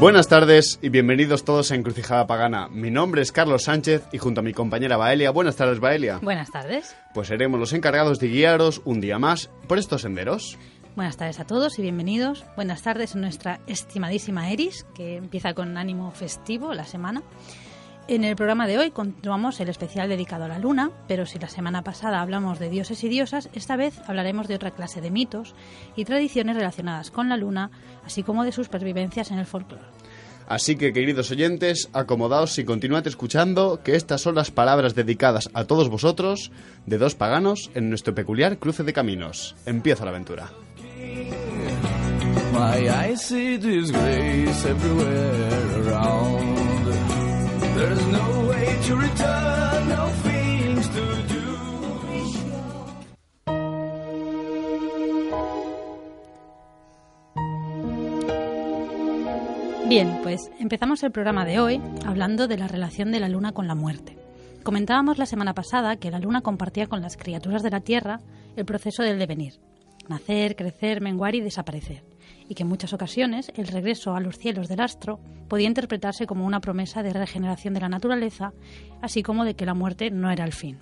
Buenas tardes y bienvenidos todos a Encrucijada Pagana. Mi nombre es Carlos Sánchez y junto a mi compañera Baelia. Buenas tardes, Baelia. Buenas tardes. Pues seremos los encargados de guiaros un día más por estos senderos. Buenas tardes a todos y bienvenidos. Buenas tardes a nuestra estimadísima Eris, que empieza con ánimo festivo la semana. En el programa de hoy continuamos el especial dedicado a la luna, pero si la semana pasada hablamos de dioses y diosas, esta vez hablaremos de otra clase de mitos y tradiciones relacionadas con la luna, así como de sus pervivencias en el folclore. Así que, queridos oyentes, acomodaos y continuad escuchando, que estas son las palabras dedicadas a todos vosotros, de dos paganos, en nuestro peculiar cruce de caminos. Empieza la aventura. My eyes see disgrace everywhere around. There's no way to return, no things to do. Bien, pues empezamos el programa de hoy hablando de la relación de la luna con la muerte. Comentábamos la semana pasada que la luna compartía con las criaturas de la Tierra el proceso del devenir: nacer, crecer, menguar y desaparecer, y que en muchas ocasiones el regreso a los cielos del astro podía interpretarse como una promesa de regeneración de la naturaleza, así como de que la muerte no era el fin.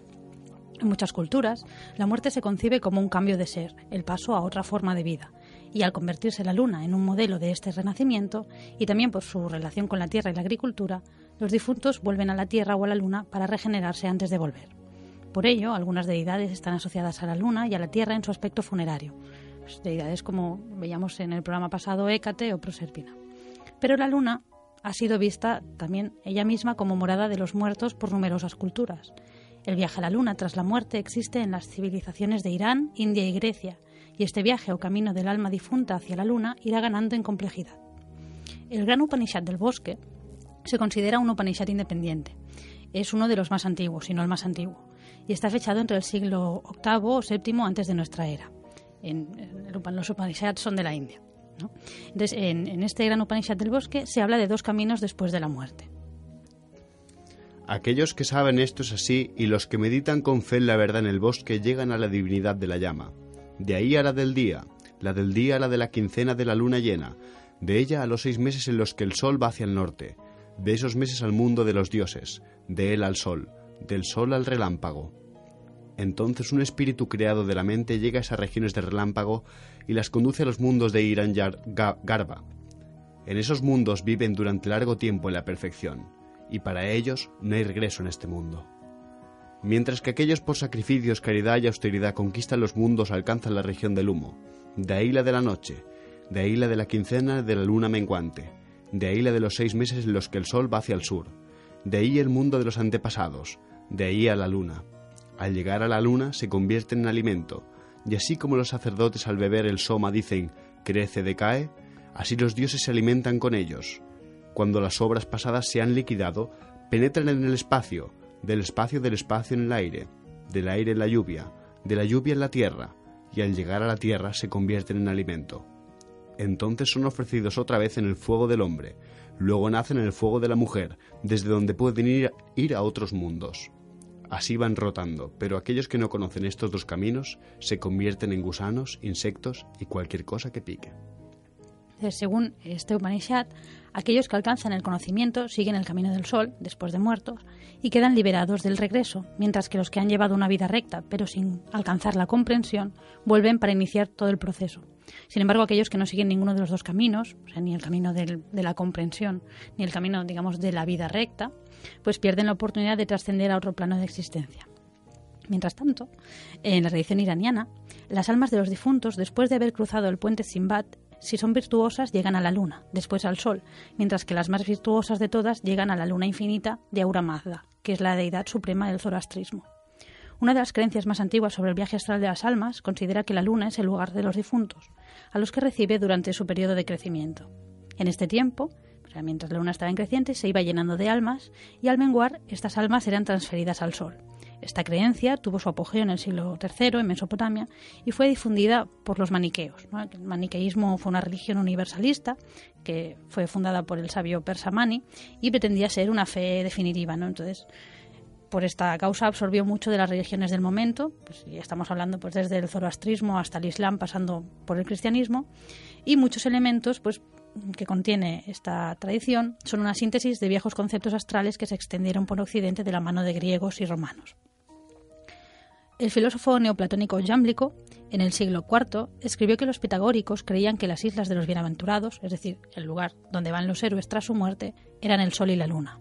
En muchas culturas, la muerte se concibe como un cambio de ser, el paso a otra forma de vida, y al convertirse la luna en un modelo de este renacimiento, y también por su relación con la tierra y la agricultura, los difuntos vuelven a la tierra o a la luna para regenerarse antes de volver. Por ello, algunas deidades están asociadas a la luna y a la tierra en su aspecto funerario. Pues deidades como veíamos en el programa pasado, Hécate o Proserpina. Pero la luna ha sido vista también ella misma como morada de los muertos por numerosas culturas. El viaje a la luna tras la muerte existe en las civilizaciones de Irán, India y Grecia, y este viaje o camino del alma difunta hacia la luna irá ganando en complejidad. El Gran Upanishad del Bosque se considera un Upanishad independiente. Es uno de los más antiguos, si no el más antiguo, y está fechado entre el siglo VIII o VII antes de nuestra era. Los Upanishads son de la India, ¿no? Entonces, en este Gran Upanishad del Bosque se habla de dos caminos después de la muerte. Aquellos que saben esto es así, y los que meditan con fe en la verdad en el bosque llegan a la divinidad de la llama. De ahí a la del día a la de la quincena de la luna llena, de ella a los 6 meses en los que el sol va hacia el norte, de esos meses al mundo de los dioses, de él al sol, del sol al relámpago. Entonces un espíritu creado de la mente llega a esas regiones de relámpago y las conduce a los mundos de Hiranyagarbha. En esos mundos viven durante largo tiempo en la perfección, y para ellos no hay regreso en este mundo. Mientras que aquellos por sacrificios, caridad y austeridad conquistan los mundos alcanzan la región del humo, de ahí la de la noche, de ahí la de la quincena de la luna menguante, de ahí la de los 6 meses en los que el sol va hacia el sur, de ahí el mundo de los antepasados, de ahí a la luna. Al llegar a la luna se convierten en alimento, y así como los sacerdotes al beber el soma dicen crece, decae, así los dioses se alimentan con ellos. Cuando las obras pasadas se han liquidado, penetran en el espacio, del espacio en el aire, del aire en la lluvia, de la lluvia en la tierra, y al llegar a la tierra se convierten en alimento. Entonces son ofrecidos otra vez en el fuego del hombre, luego nacen en el fuego de la mujer, desde donde pueden ir a otros mundos. Así van rotando, pero aquellos que no conocen estos dos caminos se convierten en gusanos, insectos y cualquier cosa que pique. Según este Upanishad, aquellos que alcanzan el conocimiento siguen el camino del sol, después de muertos, y quedan liberados del regreso, mientras que los que han llevado una vida recta, pero sin alcanzar la comprensión, vuelven para iniciar todo el proceso. Sin embargo, aquellos que no siguen ninguno de los dos caminos, o sea, ni el camino de la comprensión, ni el camino, digamos, de la vida recta, pues pierden la oportunidad de trascender a otro plano de existencia. Mientras tanto, en la tradición iraniana, las almas de los difuntos, después de haber cruzado el puente Simbad, si son virtuosas, llegan a la luna, después al sol, mientras que las más virtuosas de todas llegan a la luna infinita de Ahura Mazda, que es la deidad suprema del zoroastrismo. Una de las creencias más antiguas sobre el viaje astral de las almas considera que la luna es el lugar de los difuntos, a los que recibe durante su periodo de crecimiento. En este tiempo, mientras la luna estaba en creciente, se iba llenando de almas, y al menguar, estas almas eran transferidas al sol. Esta creencia tuvo su apogeo en el siglo III, en Mesopotamia, y fue difundida por los maniqueos, ¿no? El maniqueísmo fue una religión universalista que fue fundada por el sabio persa Mani y pretendía ser una fe definitiva, ¿no? Entonces, por esta causa absorbió mucho de las religiones del momento, pues, y estamos hablando desde el zoroastrismo hasta el islam, pasando por el cristianismo, y muchos elementos que contiene esta tradición son una síntesis de viejos conceptos astrales que se extendieron por Occidente de la mano de griegos y romanos. El filósofo neoplatónico Jámblico, en el siglo IV, escribió que los pitagóricos creían que las islas de los bienaventurados, es decir, el lugar donde van los héroes tras su muerte, eran el sol y la luna.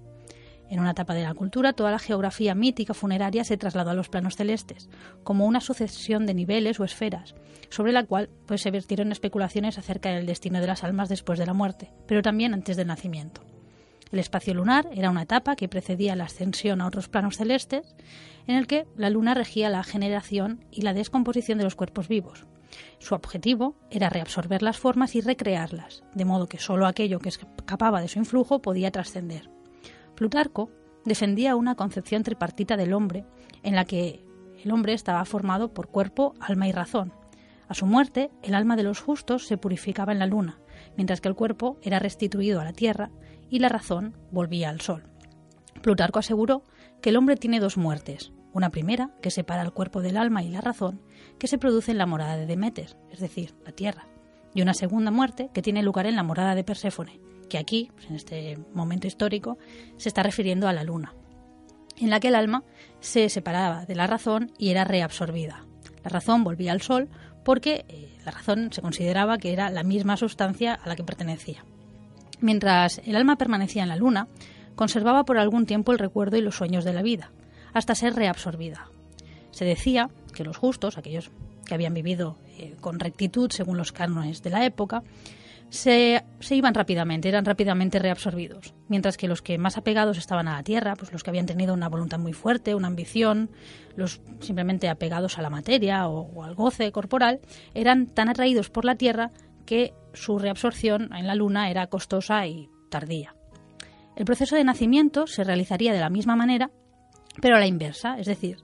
En una etapa de la cultura, toda la geografía mítica funeraria se trasladó a los planos celestes, como una sucesión de niveles o esferas, sobre la cual se vertieron especulaciones acerca del destino de las almas después de la muerte, pero también antes del nacimiento. El espacio lunar era una etapa que precedía la ascensión a otros planos celestes, en el que la luna regía la generación y la descomposición de los cuerpos vivos. Su objetivo era reabsorber las formas y recrearlas, de modo que solo aquello que escapaba de su influjo podía trascender. Plutarco defendía una concepción tripartita del hombre, en la que el hombre estaba formado por cuerpo, alma y razón. A su muerte, el alma de los justos se purificaba en la luna, mientras que el cuerpo era restituido a la tierra y la razón volvía al sol. Plutarco aseguró que el hombre tiene dos muertes, una primera, que separa el cuerpo del alma y la razón, que se produce en la morada de Deméter, es decir, la tierra, y una segunda muerte que tiene lugar en la morada de Perséfone, que aquí, en este momento histórico, se está refiriendo a la luna, en la que el alma se separaba de la razón y era reabsorbida. La razón volvía al sol porque la razón se consideraba que era la misma sustancia a la que pertenecía. Mientras el alma permanecía en la luna, conservaba por algún tiempo el recuerdo y los sueños de la vida, hasta ser reabsorbida. Se decía que los justos, aquellos que habían vivido con rectitud según los cánones de la época, se iban rápidamente, eran rápidamente reabsorbidos, mientras que los que más apegados estaban a la tierra, pues los que habían tenido una voluntad muy fuerte, una ambición, los simplemente apegados a la materia o al goce corporal, eran tan atraídos por la tierra que su reabsorción en la luna era costosa y tardía. El proceso de nacimiento se realizaría de la misma manera, pero a la inversa, es decir,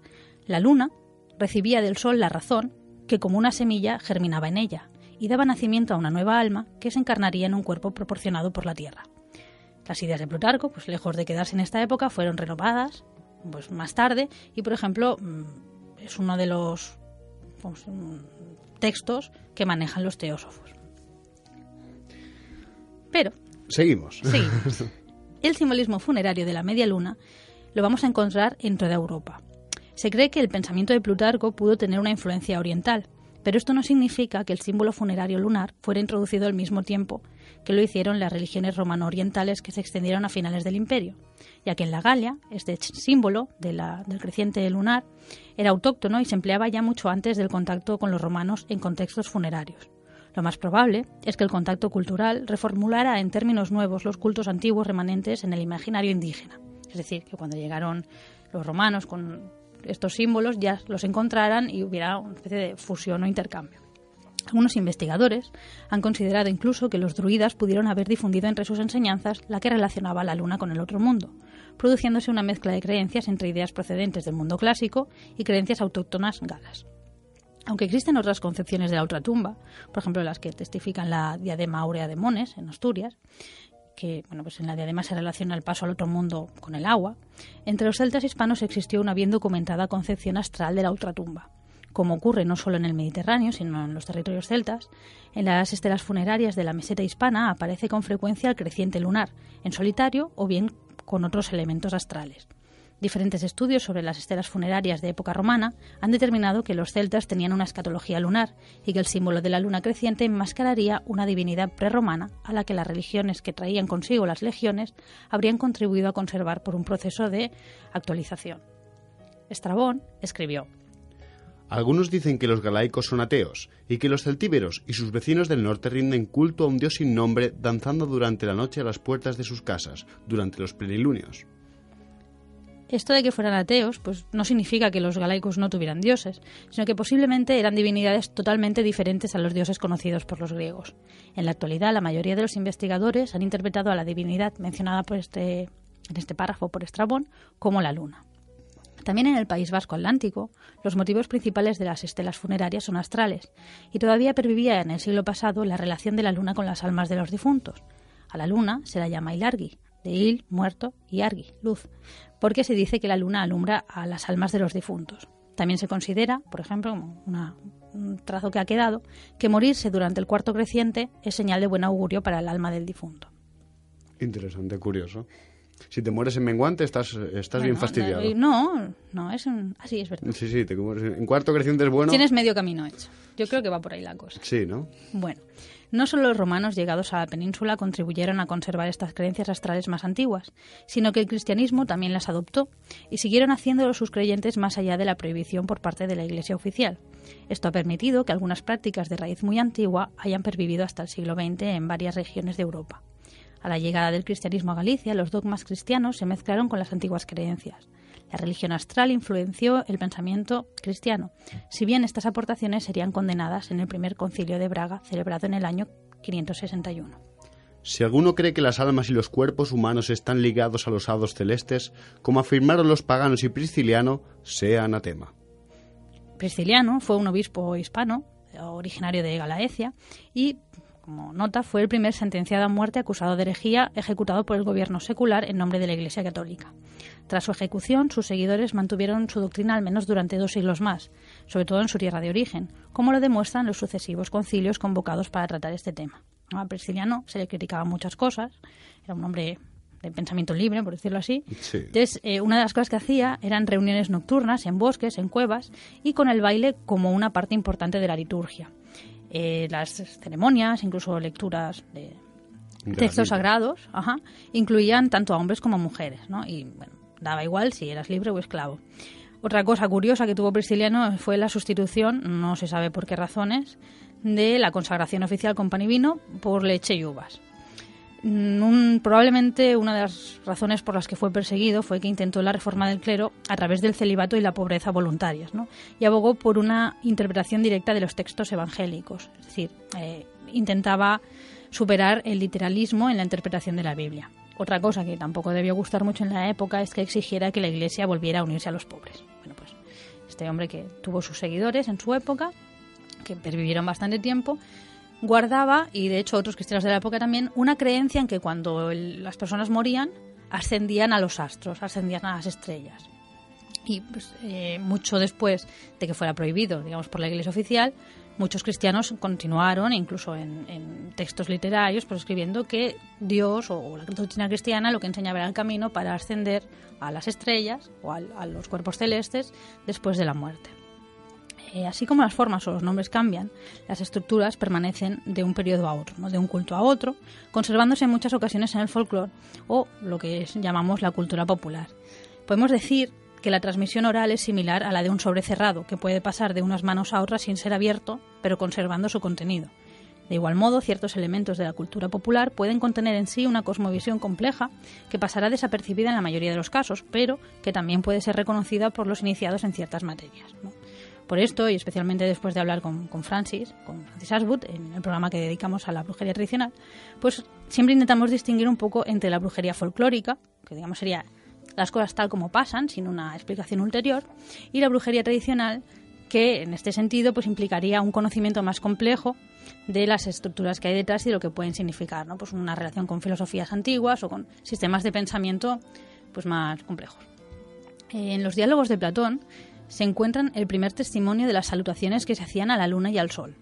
la luna recibía del sol la razón, que como una semilla germinaba en ella, y daba nacimiento a una nueva alma que se encarnaría en un cuerpo proporcionado por la tierra. Las ideas de Plutarco, pues lejos de quedarse en esta época, fueron renovadas más tarde y, por ejemplo, es uno de los textos que manejan los teósofos. Pero seguimos. El simbolismo funerario de la media luna lo vamos a encontrar en toda Europa. Se cree que el pensamiento de Plutarco pudo tener una influencia oriental, pero esto no significa que el símbolo funerario lunar fuera introducido al mismo tiempo que lo hicieron las religiones romano-orientales que se extendieron a finales del Imperio, ya que en la Galia este símbolo del creciente lunar era autóctono y se empleaba ya mucho antes del contacto con los romanos en contextos funerarios. Lo más probable es que el contacto cultural reformulara en términos nuevos los cultos antiguos remanentes en el imaginario indígena. Es decir, que cuando llegaron los romanos con estos símbolos ya los encontraran y hubiera una especie de fusión o intercambio. Algunos investigadores han considerado incluso que los druidas pudieron haber difundido entre sus enseñanzas la que relacionaba la luna con el otro mundo, produciéndose una mezcla de creencias entre ideas procedentes del mundo clásico y creencias autóctonas galas. Aunque existen otras concepciones de la ultratumba, por ejemplo las que testifican la diadema áurea de Mones en Asturias, que pues en la diadema se relaciona el paso al otro mundo con el agua, entre los celtas hispanos existió una bien documentada concepción astral de la ultratumba. Como ocurre no solo en el Mediterráneo, sino en los territorios celtas, en las estelas funerarias de la meseta hispana aparece con frecuencia el creciente lunar, en solitario o bien con otros elementos astrales. Diferentes estudios sobre las estelas funerarias de época romana han determinado que los celtas tenían una escatología lunar y que el símbolo de la luna creciente enmascararía una divinidad prerromana a la que las religiones que traían consigo las legiones habrían contribuido a conservar por un proceso de actualización. Estrabón escribió: Algunos dicen que los galaicos son ateos y que los celtíberos y sus vecinos del norte rinden culto a un dios sin nombre danzando durante la noche a las puertas de sus casas, durante los plenilunios. Esto de que fueran ateos pues no significa que los galaicos no tuvieran dioses, sino que posiblemente eran divinidades totalmente diferentes a los dioses conocidos por los griegos. En la actualidad, la mayoría de los investigadores han interpretado a la divinidad mencionada en este párrafo por Estrabón como la luna. También en el País Vasco Atlántico, los motivos principales de las estelas funerarias son astrales, y todavía pervivía en el siglo pasado la relación de la luna con las almas de los difuntos. A la luna se la llama Ilargi, de il, muerto, y argi, luz, porque se dice que la luna alumbra a las almas de los difuntos. También se considera, por ejemplo, como una un trazo que ha quedado, que morirse durante el cuarto creciente es señal de buen augurio para el alma del difunto. Interesante, curioso. Si te mueres en menguante, estás bien fastidiado. No, es así, es verdad. Sí, te mueres en cuarto creciente es bueno. Tienes medio camino hecho. Yo creo que va por ahí la cosa. Sí, ¿no? Bueno, no solo los romanos llegados a la península contribuyeron a conservar estas creencias astrales más antiguas, sino que el cristianismo también las adoptó y siguieron haciéndolo sus creyentes más allá de la prohibición por parte de la Iglesia oficial. Esto ha permitido que algunas prácticas de raíz muy antigua hayan pervivido hasta el siglo XX en varias regiones de Europa. A la llegada del cristianismo a Galicia, los dogmas cristianos se mezclaron con las antiguas creencias. La religión astral influenció el pensamiento cristiano, si bien estas aportaciones serían condenadas en el primer concilio de Braga, celebrado en el año 561. Si alguno cree que las almas y los cuerpos humanos están ligados a los hados celestes, como afirmaron los paganos y Prisciliano, sea anatema. Prisciliano fue un obispo hispano, originario de Galaecia, y como nota, fue el primer sentenciado a muerte acusado de herejía ejecutado por el gobierno secular en nombre de la Iglesia Católica. Tras su ejecución, sus seguidores mantuvieron su doctrina al menos durante 2 siglos más, sobre todo en su tierra de origen, como lo demuestran los sucesivos concilios convocados para tratar este tema. A Prisciliano se le criticaban muchas cosas, era un hombre de pensamiento libre, por decirlo así. Sí. Entonces, una de las cosas que hacía eran reuniones nocturnas en bosques, en cuevas, y con el baile como una parte importante de la liturgia. Las ceremonias, incluso lecturas de textos sagrados, incluían tanto a hombres como a mujeres, ¿no? Y bueno, daba igual si eras libre o esclavo. Otra cosa curiosa que tuvo Prisciliano fue la sustitución, no se sabe por qué razones, de la consagración oficial con pan y vino por leche y uvas. Probablemente una de las razones por las que fue perseguido fue que intentó la reforma del clero a través del celibato y la pobreza voluntarias, ¿no? Y abogó por una interpretación directa de los textos evangélicos, es decir, intentaba superar el literalismo en la interpretación de la Biblia. Otra cosa que tampoco debió gustar mucho en la época es que exigiera que la Iglesia volviera a unirse a los pobres. Bueno, pues este hombre, que tuvo sus seguidores en su época, que pervivieron bastante tiempo, guardaba, y de hecho otros cristianos de la época también, una creencia en que cuando las personas morían ascendían a los astros, ascendían a las estrellas. Y pues, mucho después de que fuera prohibido, digamos, por la Iglesia oficial, muchos cristianos continuaron, incluso en textos literarios, pues escribiendo que Dios o la doctrina cristiana lo que enseñaba era el camino para ascender a las estrellas o a los cuerpos celestes después de la muerte. Así como las formas o los nombres cambian, las estructuras permanecen de un periodo a otro, ¿no? De un culto a otro, conservándose en muchas ocasiones en el folclore o lo que llamamos la cultura popular. Podemos decir que la transmisión oral es similar a la de un sobre cerrado, que puede pasar de unas manos a otras sin ser abierto, pero conservando su contenido. De igual modo, ciertos elementos de la cultura popular pueden contener en sí una cosmovisión compleja que pasará desapercibida en la mayoría de los casos, pero que también puede ser reconocida por los iniciados en ciertas materias, ¿no? Por esto, y especialmente después de hablar con Francis Ashwood, en el programa que dedicamos a la brujería tradicional, pues siempre intentamos distinguir un poco entre la brujería folclórica, que digamos sería las cosas tal como pasan, sin una explicación ulterior, y la brujería tradicional, que en este sentido pues implicaría un conocimiento más complejo de las estructuras que hay detrás y de lo que pueden significar, ¿no? Pues una relación con filosofías antiguas o con sistemas de pensamiento pues más complejos. En los diálogos de Platón se encuentran el primer testimonio de las salutaciones que se hacían a la luna y al sol.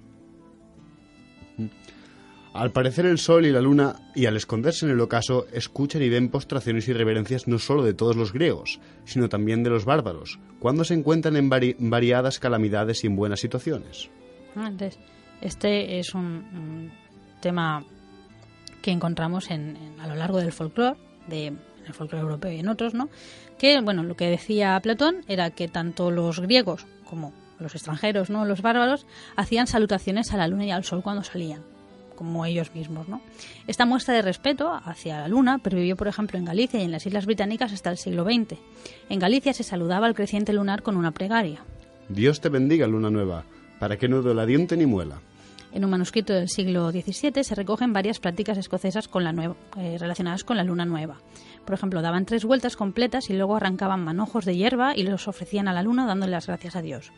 Al parecer el sol y la luna, y al esconderse en el ocaso, escuchan y ven postraciones y reverencias no solo de todos los griegos, sino también de los bárbaros, cuando se encuentran en variadas calamidades y en buenas situaciones. Entonces, este es un tema que encontramos a lo largo del folclore, en el folclore europeo y en otros, ¿no? Que, bueno, lo que decía Platón era que tanto los griegos como los extranjeros, ¿no? Los bárbaros, hacían salutaciones a la luna y al sol cuando salían, como ellos mismos, ¿no? Esta muestra de respeto hacia la luna pervivió, por ejemplo, en Galicia y en las Islas Británicas hasta el siglo XX. En Galicia se saludaba al creciente lunar con una plegaria. Dios te bendiga, luna nueva, para que no duela diente ni muela. En un manuscrito del siglo XVII se recogen varias prácticas escocesas relacionadas con la luna nueva. Por ejemplo, daban 3 vueltas completas y luego arrancaban manojos de hierba y los ofrecían a la luna dándole las gracias a Dios.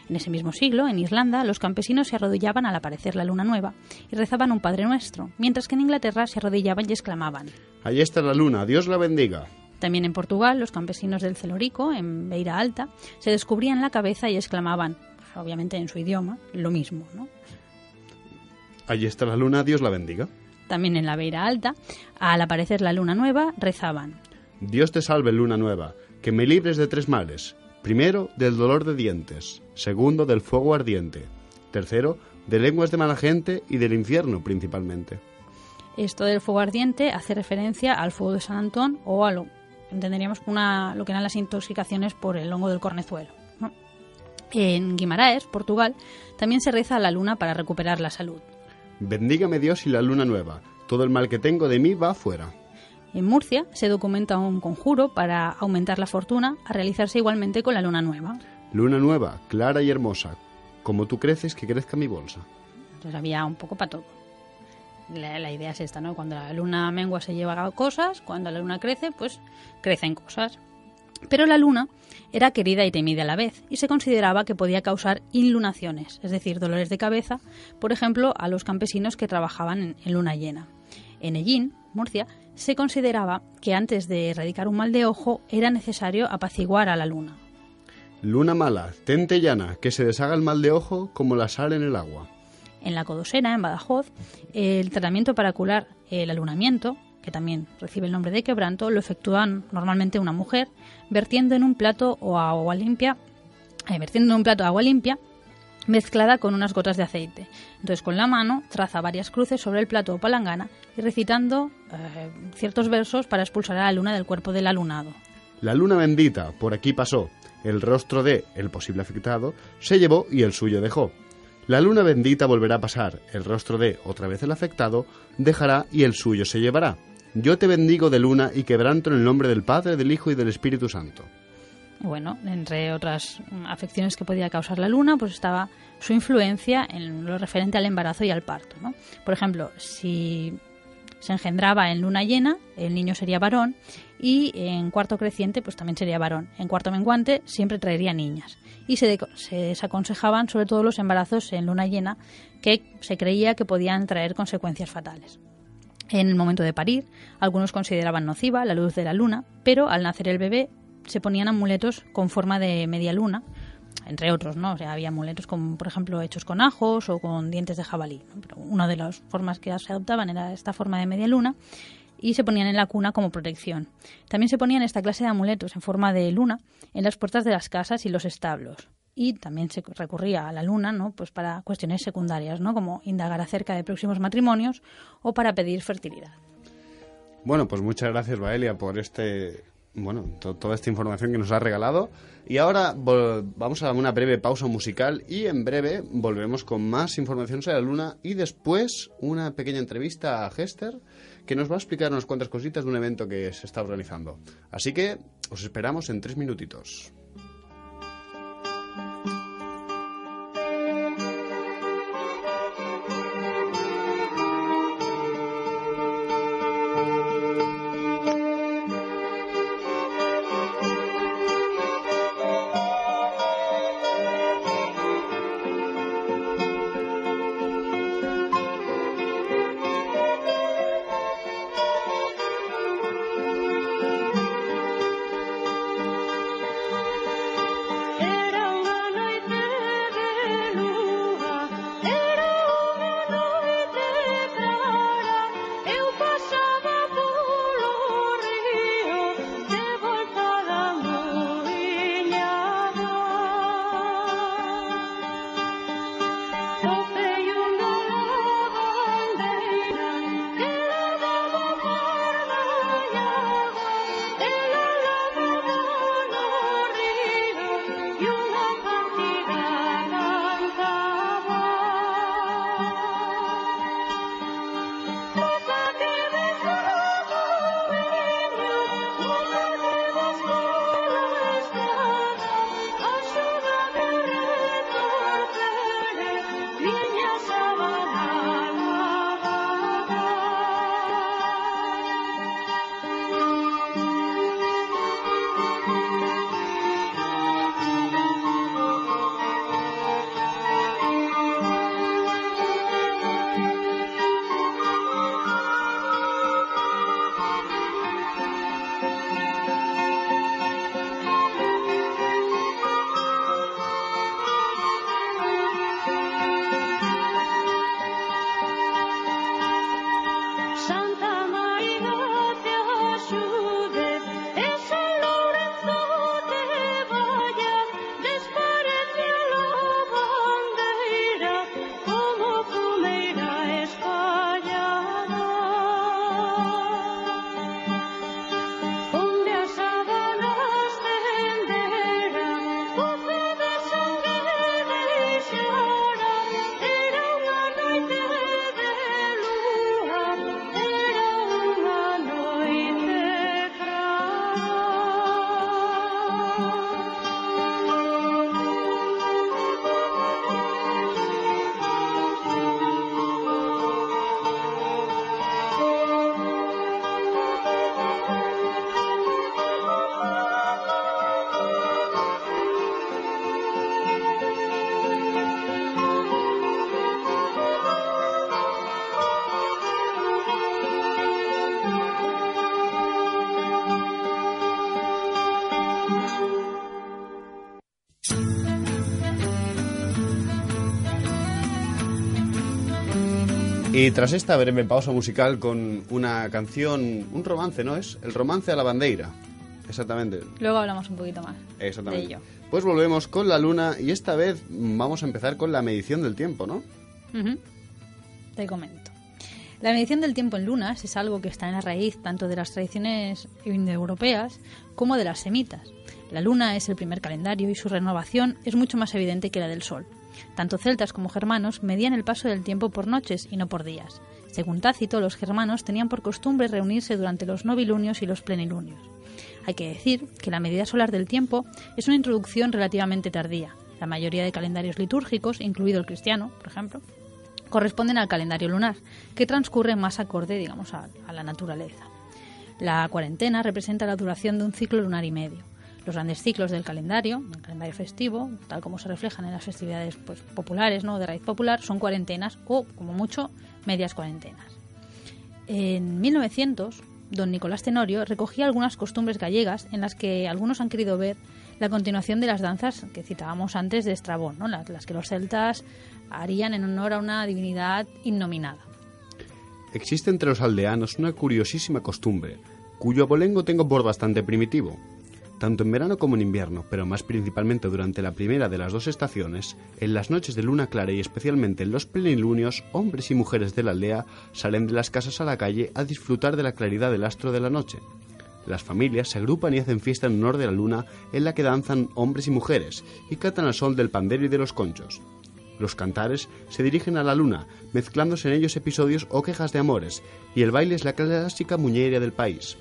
En ese mismo siglo, en Irlanda, los campesinos se arrodillaban al aparecer la luna nueva y rezaban un Padre Nuestro, mientras que en Inglaterra se arrodillaban y exclamaban: «Allí está la luna, Dios la bendiga». También en Portugal, los campesinos del Celorico, en Beira Alta, se descubrían la cabeza y exclamaban, por obviamente en su idioma, lo mismo, ¿no? Allí está la luna, Dios la bendiga. También en la Beira Alta, al aparecer la luna nueva, rezaban: Dios te salve, luna nueva, que me libres de 3 males. Primero, del dolor de dientes. Segundo, del fuego ardiente. Tercero, de lenguas de mala gente y del infierno principalmente. Esto del fuego ardiente hace referencia al fuego de San Antón o a entenderíamos lo que eran las intoxicaciones por el hongo del cornezuelo, ¿no? En Guimarães, Portugal, también se reza a la luna para recuperar la salud. Bendígame Dios y la luna nueva. Todo el mal que tengo de mí va afuera. En Murcia se documenta un conjuro para aumentar la fortuna, a realizarse igualmente con la luna nueva. Luna nueva, clara y hermosa. Como tú creces, que crezca mi bolsa. Entonces había un poco para todo. La idea es esta, ¿no? Cuando la luna mengua se lleva cosas, cuando la luna crece, pues crecen cosas. Pero la luna era querida y temida a la vez y se consideraba que podía causar inlunaciones, es decir, dolores de cabeza, por ejemplo, a los campesinos que trabajaban en luna llena. En Ellín, Murcia, se consideraba que antes de erradicar un mal de ojo era necesario apaciguar a la luna. Luna mala, tente llana, que se deshaga el mal de ojo como la sal en el agua. En la Codosera, en Badajoz, el tratamiento para curar el alunamiento, que también recibe el nombre de quebranto, lo efectúa normalmente una mujer vertiendo en un plato agua limpia mezclada con unas gotas de aceite. Entonces, con la mano traza varias cruces sobre el plato o palangana y recitando ciertos versos para expulsar a la luna del cuerpo del alunado. La luna bendita por aquí pasó, el rostro de el posible afectado se llevó y el suyo dejó. La luna bendita volverá a pasar, el rostro de otra vez el afectado dejará y el suyo se llevará. Yo te bendigo de luna y quebranto en el nombre del Padre, del Hijo y del Espíritu Santo. Bueno, entre otras afecciones que podía causar la luna, pues estaba su influencia en lo referente al embarazo y al parto, ¿no? Por ejemplo, si se engendraba en luna llena, el niño sería varón, y en cuarto creciente pues también sería varón. En cuarto menguante siempre traería niñas. Y se desaconsejaban sobre todo los embarazos en luna llena, que se creía que podían traer consecuencias fatales. En el momento de parir, algunos consideraban nociva la luz de la luna, pero al nacer el bebé se ponían amuletos con forma de media luna, entre otros, ¿no? O sea, había amuletos por ejemplo, hechos con ajos o con dientes de jabalí, ¿no? Pero una de las formas que se adoptaban era esta forma de media luna y se ponían en la cuna como protección. También se ponían esta clase de amuletos en forma de luna en las puertas de las casas y los establos. Y también se recurría a la luna, ¿no? Pues para cuestiones secundarias, ¿no? Como indagar acerca de próximos matrimonios o para pedir fertilidad. Bueno, pues muchas gracias, Baelia, por toda esta información que nos has regalado. Y ahora vamos a una breve pausa musical y en breve volvemos con más información sobre la luna y después una pequeña entrevista a Hester que nos va a explicar unas cuantas cositas de un evento que se está organizando. Así que os esperamos en 3 minutitos. Y tras esta breve pausa musical con una canción, un romance, ¿no es? El romance a la bandeira. Exactamente. Luego hablamos un poquito más Exactamente. de ello. Pues volvemos con la luna y esta vez vamos a empezar con la medición del tiempo, ¿no? Ujú. Te comento. La medición del tiempo en lunas es algo que está en la raíz tanto de las tradiciones indoeuropeas como de las semitas. La luna es el primer calendario y su renovación es mucho más evidente que la del sol. Tanto celtas como germanos medían el paso del tiempo por noches y no por días. Según Tácito, los germanos tenían por costumbre reunirse durante los novilunios y los plenilunios. Hay que decir que la medida solar del tiempo es una introducción relativamente tardía. La mayoría de calendarios litúrgicos, incluido el cristiano, por ejemplo, corresponden al calendario lunar, que transcurre más acorde, digamos, a la naturaleza. La cuarentena representa la duración de un ciclo lunar y medio. Los grandes ciclos del calendario, el calendario festivo, tal como se reflejan en las festividades pues, populares, ¿no?, de raíz popular, son cuarentenas o, como mucho, medias cuarentenas. En 1900, don Nicolás Tenorio recogía algunas costumbres gallegas en las que algunos han querido ver la continuación de las danzas que citábamos antes de Estrabón, ¿no?, las que los celtas harían en honor a una divinidad innominada. Existe entre los aldeanos una curiosísima costumbre, cuyo abolengo tengo por bastante primitivo. Tanto en verano como en invierno, pero más principalmente durante la primera de las dos estaciones, en las noches de luna clara y especialmente en los plenilunios, hombres y mujeres de la aldea salen de las casas a la calle a disfrutar de la claridad del astro de la noche. Las familias se agrupan y hacen fiesta en honor de la luna, en la que danzan hombres y mujeres y cantan al sol del pandero y de los conchos. Los cantares se dirigen a la luna, mezclándose en ellos episodios o quejas de amores, y el baile es la clásica muñeira del país.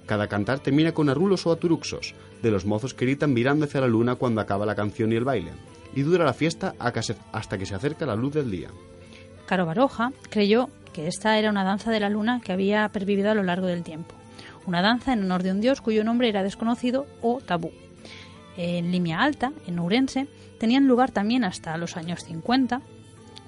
Cada cantar termina con arrulos o aturuxos, de los mozos que gritan mirando hacia la luna cuando acaba la canción y el baile, y dura la fiesta hasta que se acerca la luz del día. Caro Baroja creyó que esta era una danza de la luna que había pervivido a lo largo del tiempo, una danza en honor de un dios cuyo nombre era desconocido o tabú. En Limia Alta, en Ourense, tenían lugar también hasta los años 50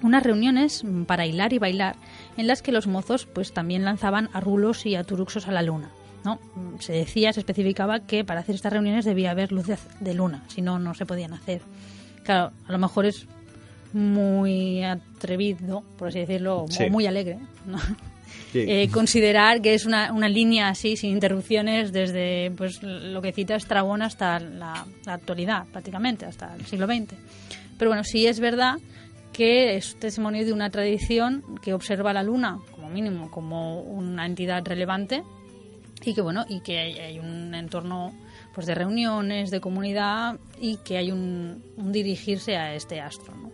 unas reuniones para hilar y bailar en las que los mozos pues también lanzaban arrulos y aturuxos a la luna, ¿no? Se especificaba que para hacer estas reuniones debía haber luz de luna, si no, no se podían hacer. Claro, a lo mejor es muy atrevido, por así decirlo, sí, o muy alegre, ¿no? Sí. Considerar que es una línea así, sin interrupciones, desde pues lo que cita Estrabón hasta la actualidad, prácticamente, hasta el siglo XX. Pero bueno, sí es verdad que es testimonio de una tradición que observa la luna, como mínimo, como una entidad relevante, y que bueno, y que hay un entorno pues de reuniones, de comunidad, y que hay un dirigirse a este astro, ¿no?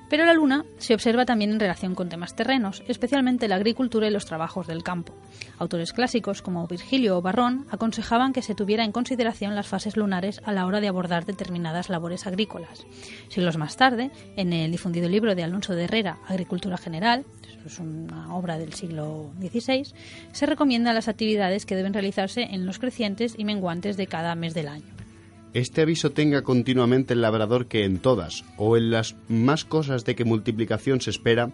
Pero la luna se observa también en relación con temas terrenos, especialmente la agricultura y los trabajos del campo. Autores clásicos como Virgilio o Varrón aconsejaban que se tuviera en consideración las fases lunares a la hora de abordar determinadas labores agrícolas. Siglos más tarde, en el difundido libro de Alonso de Herrera, Agricultura General, es una obra del siglo XVI, se recomiendan las actividades que deben realizarse en los crecientes y menguantes de cada mes del año. Este aviso tenga continuamente el labrador que en todas, o en las más cosas de que multiplicación se espera,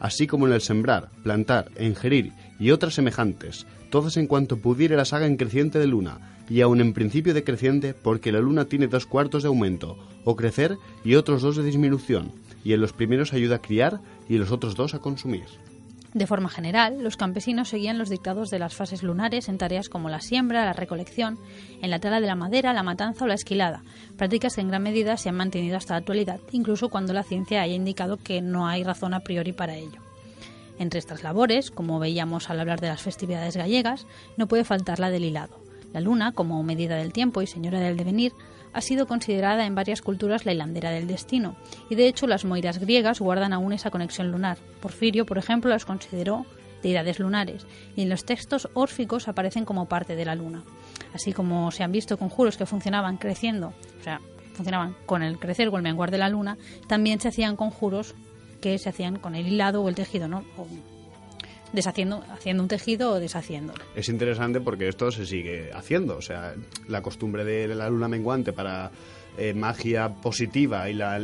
así como en el sembrar, plantar, ingerir y otras semejantes, todas en cuanto pudiere las haga en creciente de luna, y aun en principio de creciente, porque la luna tiene 2/4 de aumento, o crecer, y otros 2 de disminución, y en los primeros ayuda a criar, y en los otros 2 a consumir. De forma general, los campesinos seguían los dictados de las fases lunares en tareas como la siembra, la recolección, en la tala de la madera, la matanza o la esquilada, prácticas que en gran medida se han mantenido hasta la actualidad, incluso cuando la ciencia haya indicado que no hay razón a priori para ello. Entre estas labores, como veíamos al hablar de las festividades gallegas, no puede faltar la del hilado. La luna, como medida del tiempo y señora del devenir, ha sido considerada en varias culturas la hilandera del destino, y de hecho las moiras griegas guardan aún esa conexión lunar. Porfirio, por ejemplo, las consideró deidades lunares, y en los textos órficos aparecen como parte de la luna. Así como se han visto conjuros que funcionaban creciendo, o sea, funcionaban con el crecer o el menguar de la luna, también se hacían conjuros que se hacían con el hilado o el tejido, ¿no? O haciendo un tejido o deshaciéndolo. Es interesante porque esto se sigue haciendo, o sea, la costumbre de la luna menguante para magia positiva y la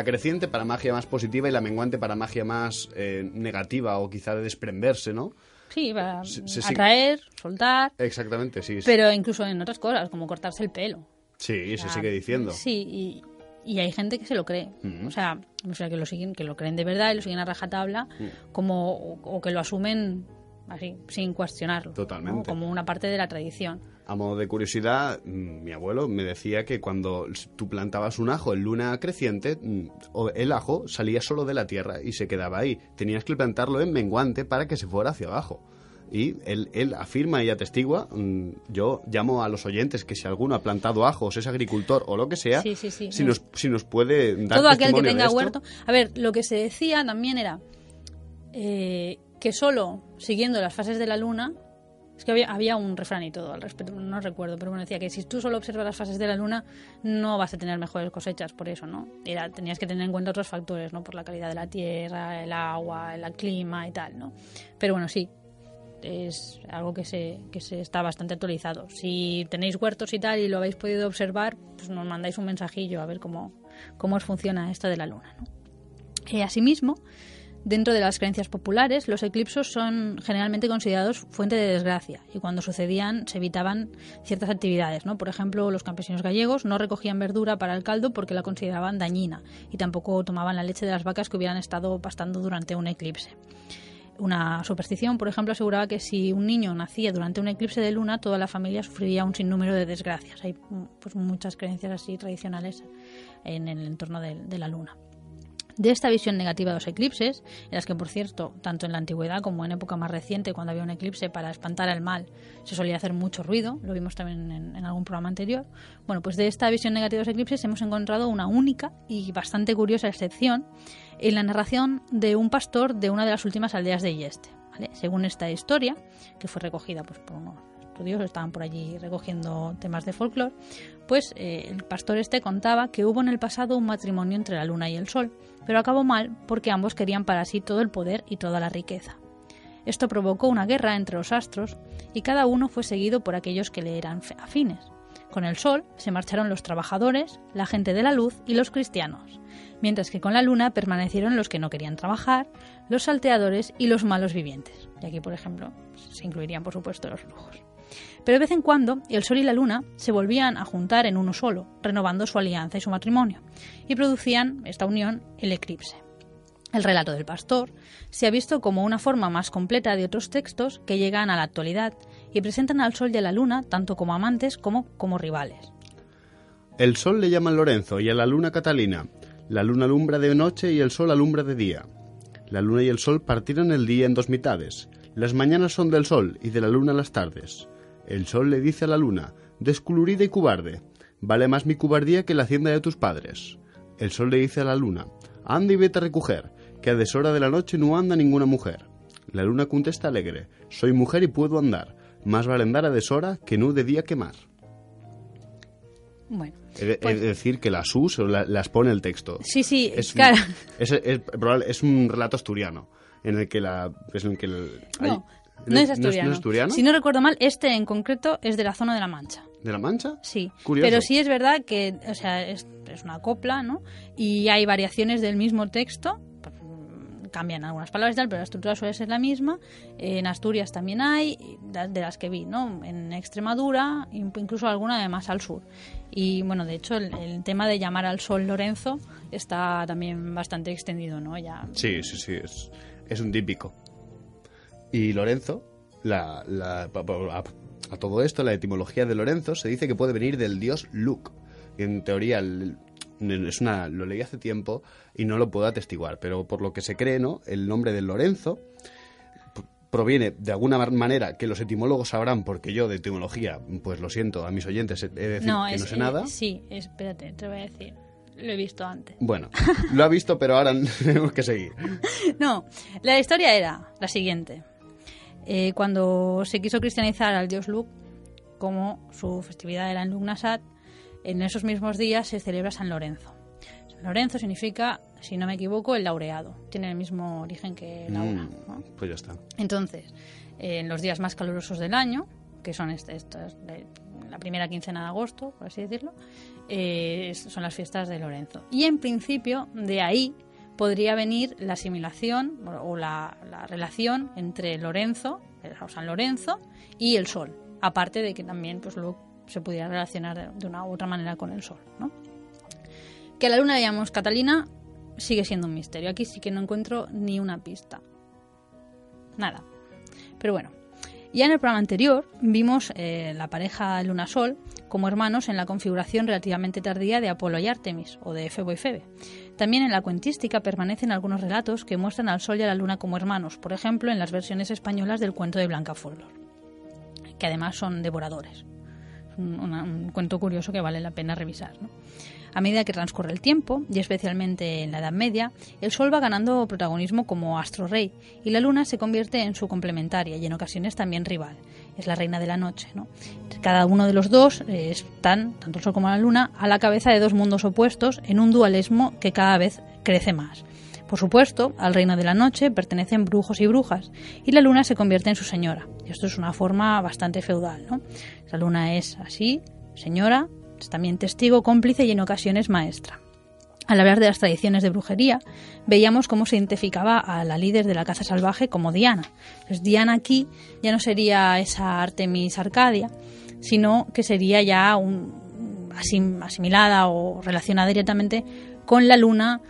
creciente para magia más positiva y la menguante para magia más negativa o quizá de desprenderse, ¿no? Sí, para atraer, soltar. Exactamente, sí. Pero incluso en otras cosas, como cortarse el pelo. Sí, se sigue diciendo. Sí, Y hay gente que se lo cree. O sea que lo siguen, que lo creen de verdad y lo siguen a rajatabla, o que lo asumen así, sin cuestionarlo. Totalmente. ¿no? Como una parte de la tradición. A modo de curiosidad, mi abuelo me decía que cuando tú plantabas un ajo en luna creciente, el ajo salía solo de la tierra y se quedaba ahí. Tenías que plantarlo en menguante para que se fuera hacia abajo. Y él afirma y atestigua. Yo llamo a los oyentes que si alguno ha plantado ajos, es agricultor o lo que sea, Sí. si nos puede dar todo aquel que testimonio tenga de esto. huerto. A ver, lo que se decía también era que solo siguiendo las fases de la luna, es que había un refrán y todo al respecto, no recuerdo, pero bueno, decía que si tú solo observas las fases de la luna no vas a tener mejores cosechas por eso, ¿no? Tenías que tener en cuenta otros factores, ¿no? Por la calidad de la tierra, el agua, el clima y tal, ¿no? Pero bueno, sí, es algo que se está bastante actualizado. Si tenéis huertos y tal y lo habéis podido observar, pues nos mandáis un mensajillo a ver cómo os funciona esto de la luna, ¿no? Asimismo, dentro de las creencias populares, los eclipsos son generalmente considerados fuente de desgracia y cuando sucedían se evitaban ciertas actividades, ¿no? Por ejemplo, los campesinos gallegos no recogían verdura para el caldo porque la consideraban dañina y tampoco tomaban la leche de las vacas que hubieran estado pastando durante un eclipse. Una superstición, por ejemplo, aseguraba que si un niño nacía durante un eclipse de luna, toda la familia sufriría un sinnúmero de desgracias. Hay pues muchas creencias así tradicionales en el entorno de la luna. De esta visión negativa de los eclipses, en las que, por cierto, tanto en la antigüedad como en época más reciente, cuando había un eclipse, para espantar al mal, se solía hacer mucho ruido, lo vimos también en algún programa anterior. Bueno, pues de esta visión negativa de los eclipses hemos encontrado una única y bastante curiosa excepción en la narración de un pastor de una de las últimas aldeas de Yeste, ¿vale? Según esta historia, que fue recogida pues por unos estudiosos, estaban por allí recogiendo temas de folclore, pues el pastor contaba que hubo en el pasado un matrimonio entre la luna y el sol, pero acabó mal porque ambos querían para sí todo el poder y toda la riqueza. Esto provocó una guerra entre los astros y cada uno fue seguido por aquellos que le eran afines. Con el sol se marcharon los trabajadores, la gente de la luz y los cristianos, mientras que con la luna permanecieron los que no querían trabajar, los salteadores y los malos vivientes. Y aquí, por ejemplo, se incluirían, por supuesto, los brujos. Pero de vez en cuando el sol y la luna se volvían a juntar en uno solo, renovando su alianza y su matrimonio, y producían esta unión el eclipse. El relato del pastor se ha visto como una forma más completa de otros textos que llegan a la actualidad y presentan al sol y a la luna tanto como amantes como rivales. El sol le llaman Lorenzo y a la luna Catalina. La luna alumbra de noche y el sol alumbra de día. La luna y el sol partieron el día en dos mitades. Las mañanas son del sol y de la luna las tardes. El sol le dice a la luna, descolorida y cobarde, vale más mi cobardía que la hacienda de tus padres. El sol le dice a la luna, anda y vete a recoger, que a deshora de la noche no anda ninguna mujer. La luna contesta alegre, soy mujer y puedo andar, más vale andar a deshora que no de día quemar. Bueno, Es decir, que las us las pone el texto. Sí, claro. Es un relato asturiano, en el que No es asturiano. ¿No es asturiano? Si no recuerdo mal, en concreto es de la zona de La Mancha. ¿De La Mancha? Sí, Curioso. pero sí es verdad que, o sea, es una copla, ¿no? Y hay variaciones del mismo texto, cambian algunas palabras y tal, pero la estructura suele ser la misma. En Asturias también hay, de las que vi, ¿no? En Extremadura, incluso alguna de más al sur. Y bueno, de hecho, el tema de llamar al sol Lorenzo está también bastante extendido, ¿no? Ya. Sí, es un típico. Y Lorenzo, a todo esto, la etimología de Lorenzo se dice que puede venir del dios Luc. En teoría, lo leí hace tiempo y no lo puedo atestiguar, pero por lo que se cree, ¿no? El nombre de Lorenzo proviene de alguna manera, que los etimólogos sabrán, porque yo de etimología, pues lo siento, a mis oyentes he de decir que no sé nada. Sí, espérate, te voy a decir. Lo he visto antes. Bueno, lo ha visto, pero ahora tenemos que seguir. No, la historia era la siguiente. Cuando se quiso cristianizar al dios Luc, como su festividad era en Lugnasad, en esos mismos días se celebra San Lorenzo. San Lorenzo significa, si no me equivoco, el laureado. Tiene el mismo origen que Laura, ¿no? Pues ya está. Entonces, en los días más calurosos del año, que son la primera quincena de agosto, por así decirlo, son las fiestas de Lorenzo. Y en principio, de ahí podría venir la asimilación o la relación entre Lorenzo, o San Lorenzo, y el sol. Aparte de que también pues luego se pudiera relacionar de una u otra manera con el sol, ¿no? Que a la luna le llamamos Catalina sigue siendo un misterio. Aquí sí que no encuentro ni una pista. Nada. Pero bueno. Ya en el programa anterior vimos la pareja Luna-Sol como hermanos en la configuración relativamente tardía de Apolo y Artemis, o de Febo y Febe. También en la cuentística permanecen algunos relatos que muestran al Sol y a la Luna como hermanos, por ejemplo en las versiones españolas del cuento de Blanca Folgore, que además son devoradores. Un cuento curioso que vale la pena revisar, ¿no? A medida que transcurre el tiempo, y especialmente en la Edad Media, el Sol va ganando protagonismo como astro rey y la Luna se convierte en su complementaria y en ocasiones también rival. Es la reina de la noche, ¿no? Cada uno de los dos están, tanto el Sol como la Luna, a la cabeza de dos mundos opuestos en un dualismo que cada vez crece más. Por supuesto, al reino de la noche pertenecen brujos y brujas y la Luna se convierte en su señora. Y esto es una forma bastante feudal, ¿no? La Luna es así, señora, es también testigo, cómplice y en ocasiones maestra. Al hablar de las tradiciones de brujería, veíamos cómo se identificaba a la líder de la caza salvaje como Diana. Pues Diana aquí ya no sería esa Artemis Arcadia, sino que sería ya asimilada o relacionada directamente con la Luna,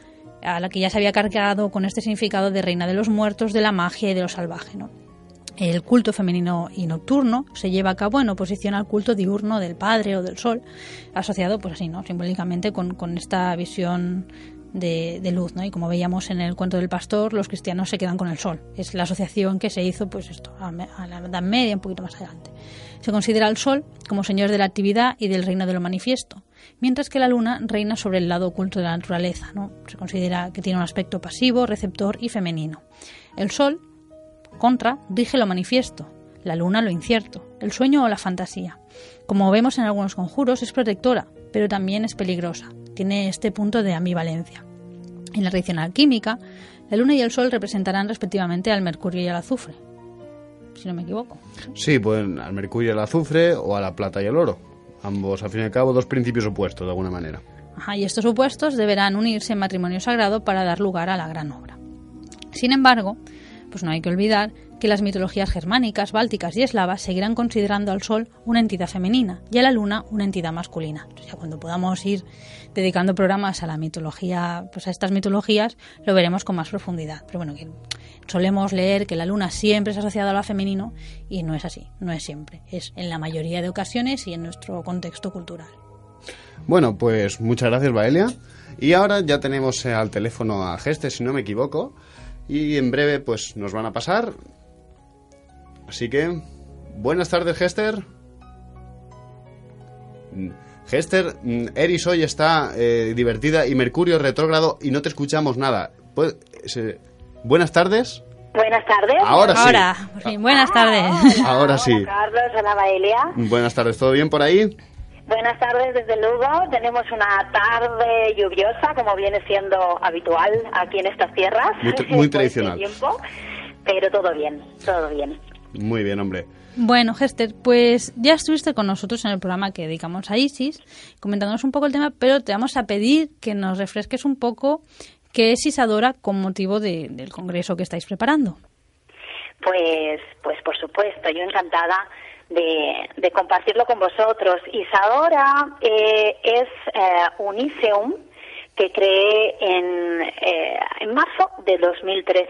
a la que ya se había cargado con este significado de reina de los muertos, de la magia y de lo salvaje, ¿no? El culto femenino y nocturno se lleva a cabo en oposición al culto diurno del Padre o del Sol, asociado pues así, ¿no? Simbólicamente con esta visión de luz, ¿no? Y como veíamos en el cuento del pastor, los cristianos se quedan con el Sol. Es la asociación que se hizo pues esto a la Edad Media, un poquito más adelante. Se considera al Sol como señor de la actividad y del reino de lo manifiesto, mientras que la Luna reina sobre el lado oculto de la naturaleza, ¿no? Se considera que tiene un aspecto pasivo, receptor y femenino. El Sol, contra, rige lo manifiesto, la Luna lo incierto, el sueño o la fantasía. Como vemos en algunos conjuros, es protectora, pero también es peligrosa. Tiene este punto de ambivalencia. En la tradición alquímica, la Luna y el Sol representarán respectivamente al Mercurio y al azufre, si no me equivoco. Sí, pues al Mercurio y al azufre o a la plata y al oro. Ambos, al fin y al cabo, dos principios opuestos, de alguna manera. Ajá, y estos opuestos deberán unirse en matrimonio sagrado para dar lugar a la gran obra. Sin embargo, pues no hay que olvidar que las mitologías germánicas, bálticas y eslavas seguirán considerando al Sol una entidad femenina y a la Luna una entidad masculina. O sea, cuando podamos ir dedicando programas a la mitología, pues a estas mitologías, lo veremos con más profundidad. Pero bueno, que solemos leer que la Luna siempre es asociada a lo femenino y no es así, no es siempre. Es en la mayoría de ocasiones y en nuestro contexto cultural. Bueno, pues muchas gracias, Baelia. Y ahora ya tenemos al teléfono a Gester, si no me equivoco. Y en breve pues nos van a pasar. Así que, buenas tardes, Gester. Gester, Eris hoy está divertida y Mercurio retrógrado y no te escuchamos nada. Buenas tardes. Buenas tardes. Ahora sí. Ahora, por fin, buenas tardes. Hola, Ahora sí. Hola, Carlos, hola, Baelia. Buenas tardes, ¿todo bien por ahí? Buenas tardes, desde Lugo. Tenemos una tarde lluviosa, como viene siendo habitual aquí en estas tierras. Muy tradicional. Tiempo, pero todo bien, todo bien. Muy bien, hombre. Bueno, Gester, pues ya estuviste con nosotros en el programa que dedicamos a Isis, comentándonos un poco el tema, pero te vamos a pedir que nos refresques un poco qué es Isadora con motivo del congreso que estáis preparando. Pues por supuesto, yo encantada de compartirlo con vosotros. Isadora es un ISEUM que creé en marzo de 2013.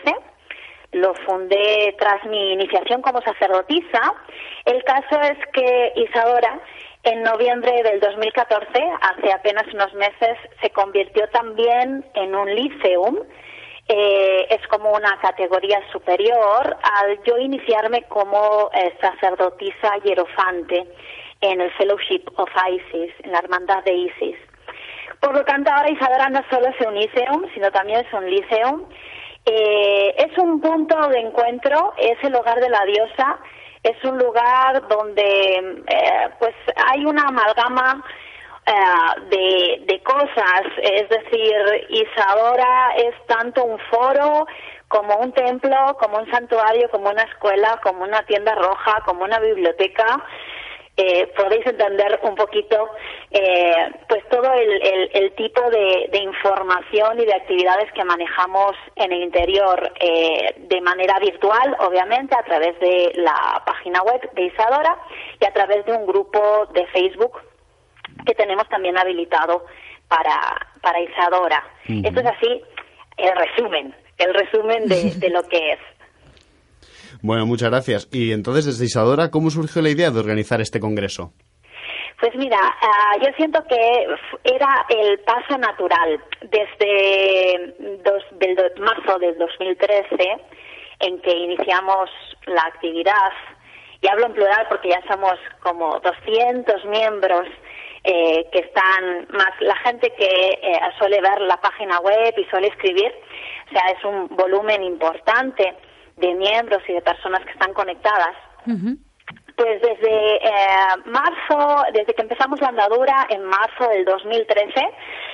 Lo fundé tras mi iniciación como sacerdotisa. El caso es que Isadora, en noviembre del 2014, hace apenas unos meses, se convirtió también en un Lyceum. Es como una categoría superior al yo iniciarme como sacerdotisa hierofante en el Fellowship of Isis, en la hermandad de Isis. Por lo tanto, ahora Isadora no solo es un Iseum, sino también es un Lyceum. Es un punto de encuentro, es el hogar de la diosa, es un lugar donde pues hay una amalgama de cosas, es decir, Isadora es tanto un foro como un templo, como un santuario, como una escuela, como una tienda roja, como una biblioteca. Podéis entender un poquito pues todo el tipo de información y de actividades que manejamos en el interior de manera virtual, obviamente, a través de la página web de Isadora y a través de un grupo de Facebook que tenemos también habilitado para Isadora. Esto es así el resumen de lo que es. Bueno, muchas gracias. Y entonces, desde Isadora, ¿cómo surgió la idea de organizar este congreso? Pues mira, yo siento que era el paso natural desde marzo del 2013, en que iniciamos la actividad, y hablo en plural porque ya somos como 200 miembros que están, más la gente que suele ver la página web y suele escribir, o sea, es un volumen importante de miembros y de personas que están conectadas. Pues desde marzo, desde que empezamos la andadura en marzo del 2013,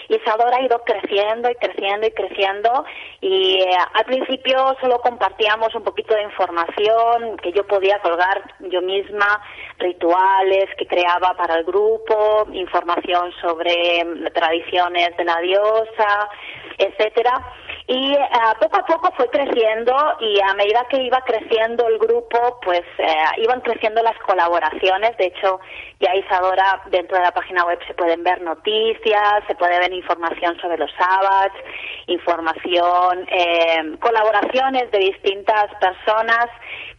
Isadora ha ido creciendo y creciendo y creciendo, y al principio solo compartíamos un poquito de información que yo podía colgar yo misma, rituales que creaba para el grupo, información sobre tradiciones de la diosa, etcétera. Y poco a poco fue creciendo, y a medida que iba creciendo el grupo, pues iban creciendo las colaboraciones. De hecho, ya Isadora, dentro de la página web se pueden ver noticias, se puede ver información sobre los sabbats, información, colaboraciones de distintas personas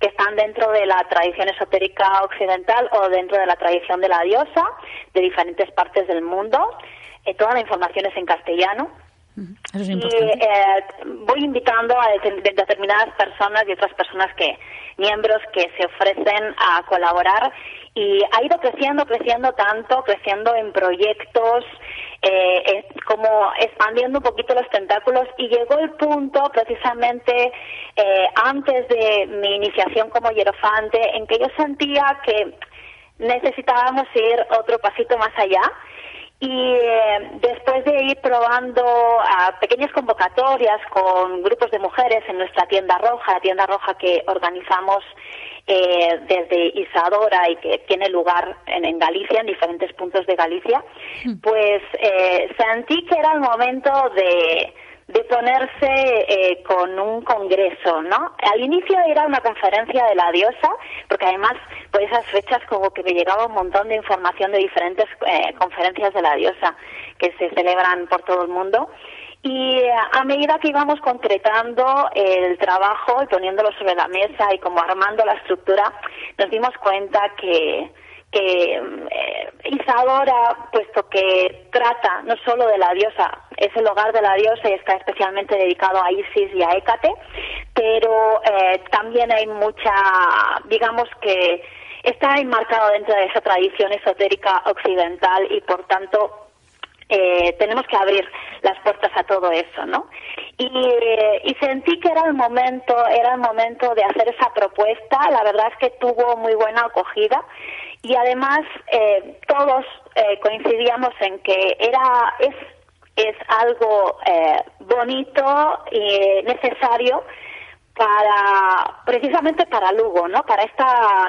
que están dentro de la tradición esotérica occidental o dentro de la tradición de la diosa de diferentes partes del mundo. Toda la información es en castellano. Eso es importante. Y voy invitando a determinadas personas y otras personas miembros que se ofrecen a colaborar, y ha ido creciendo tanto, creciendo en proyectos, como expandiendo un poquito los tentáculos, y llegó el punto precisamente antes de mi iniciación como hierofante en que yo sentía que necesitábamos ir otro pasito más allá. Y después de ir probando a pequeñas convocatorias con grupos de mujeres en nuestra tienda roja, la tienda roja que organizamos desde Isadora y que tiene lugar en Galicia, en diferentes puntos de Galicia, pues sentí que era el momento de ponerse con un congreso, ¿no? Al inicio era una conferencia de la diosa, porque además por esas fechas como que me llegaba un montón de información de diferentes conferencias de la diosa que se celebran por todo el mundo. Y a medida que íbamos concretando el trabajo y poniéndolo sobre la mesa y como armando la estructura, nos dimos cuenta que Isadora, puesto que trata no solo de la diosa, es el hogar de la diosa y está especialmente dedicado a Isis y a Hécate, pero también hay mucha, digamos que está enmarcado dentro de esa tradición esotérica occidental, y por tanto tenemos que abrir las puertas a todo eso, ¿no? Y sentí que era el momento de hacer esa propuesta. La verdad es que tuvo muy buena acogida, y además todos coincidíamos en que es algo bonito y necesario precisamente para Lugo, ¿no?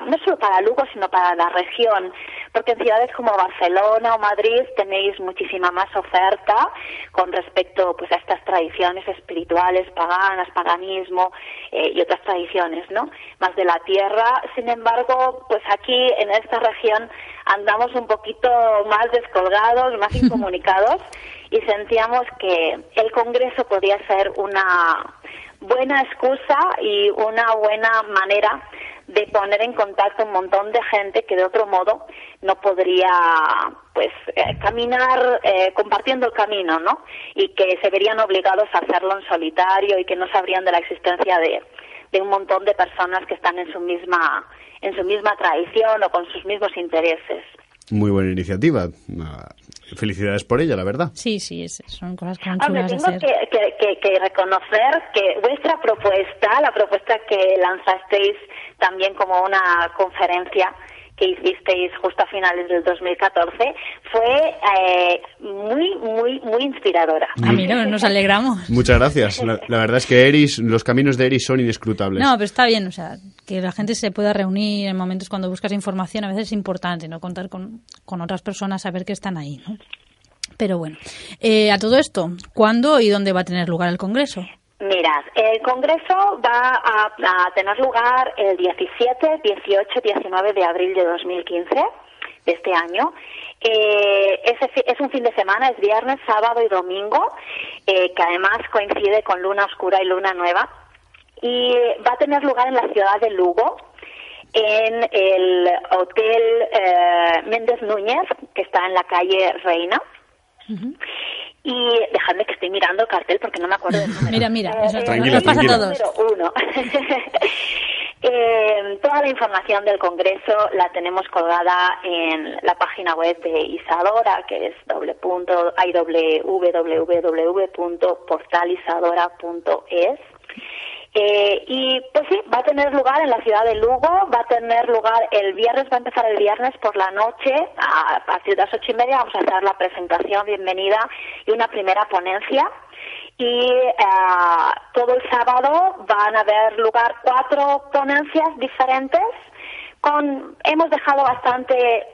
No solo para Lugo, sino para la región, porque en ciudades como Barcelona o Madrid tenéis muchísima más oferta con respecto pues a estas tradiciones espirituales, paganas, paganismo y otras tradiciones, ¿no? Más de la tierra. Sin embargo, pues aquí en esta región andamos un poquito más descolgados, más incomunicados, y sentíamos que el Congreso podía ser una buena excusa y una buena manera de poner en contacto un montón de gente que de otro modo no podría pues caminar compartiendo el camino, ¿no? Y que se verían obligados a hacerlo en solitario, y que no sabrían de la existencia de un montón de personas que están en su misma tradición o con sus mismos intereses. Muy buena iniciativa. Felicidades por ella, la verdad. Sí, son cosas que han chulas de hacer. Tengo que reconocer que vuestra propuesta, la propuesta que lanzasteis también como una conferencia que hicisteis justo a finales del 2014, fue muy inspiradora. A mí nos alegramos. Muchas gracias. La verdad es que los caminos de Eris son inescrutables. No, pero está bien, o sea, que la gente se pueda reunir en momentos cuando buscas información. A veces es importante, ¿no? Contar con otras personas, saber que están ahí, ¿no? Pero bueno, a todo esto, ¿cuándo y dónde va a tener lugar el Congreso? Mirad, el Congreso va a tener lugar el 17, 18, 19 de abril de 2015. de este año. Es un fin de semana, es viernes, sábado y domingo, que además coincide con luna oscura y luna nueva, y va a tener lugar en la ciudad de Lugo, en el Hotel Méndez Núñez, que está en la calle Reina. Uh-huh. Y dejadme que estoy mirando el cartel porque no me acuerdo del número. Mira, eso tranquila, nos pasa a todos. Número 1. Toda la información del Congreso la tenemos colgada en la página web de Isadora, que es www.portalisadora.es. Y pues sí, va a tener lugar en la ciudad de Lugo, va a tener lugar el viernes, va a empezar el viernes por la noche, a partir de las 8:30 vamos a hacer la presentación, bienvenida y una primera ponencia. Y todo el sábado van a haber lugar 4 ponencias diferentes. Hemos dejado bastante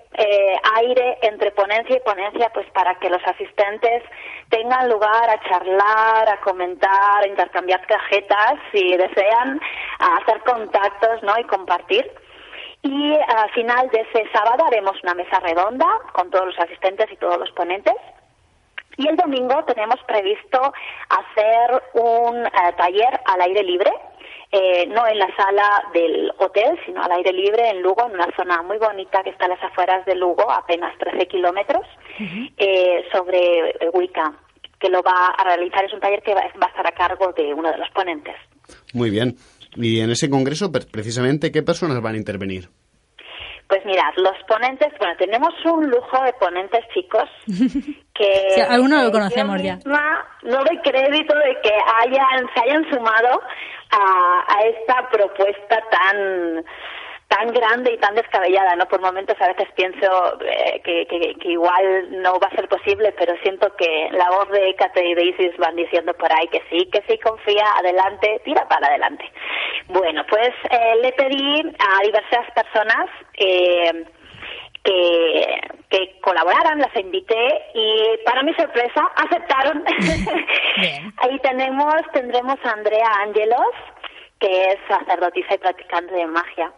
aire entre ponencia y ponencia, pues para que los asistentes tengan lugar a charlar, a comentar, a intercambiar tarjetas, si desean, a hacer contactos, ¿no? Y compartir. Y al final de ese sábado haremos una mesa redonda con todos los asistentes y todos los ponentes. Y el domingo tenemos previsto hacer un taller al aire libre, no en la sala del hotel, sino al aire libre en Lugo, en una zona muy bonita que está a las afueras de Lugo, apenas 13 kilómetros, sobre Wicca, que lo va a realizar. Es un taller que va a estar a cargo de uno de los ponentes. Muy bien. Y en ese congreso, precisamente, ¿qué personas van a intervenir? Pues mirad, los ponentes, bueno, tenemos un lujo de ponentes, chicos, que... Sí, algunos lo conocemos ya. No doy crédito de que se hayan sumado a esta propuesta tan grande y tan descabellada, ¿no? Por momentos a veces pienso que igual no va a ser posible, pero siento que la voz de Hécate y de Isis van diciendo por ahí que sí, confía, adelante, tira para adelante. Bueno, pues le pedí a diversas personas que colaboraran, las invité y para mi sorpresa aceptaron. Ahí tendremos a Andrea Ángelos, que es sacerdotisa y practicante de magia.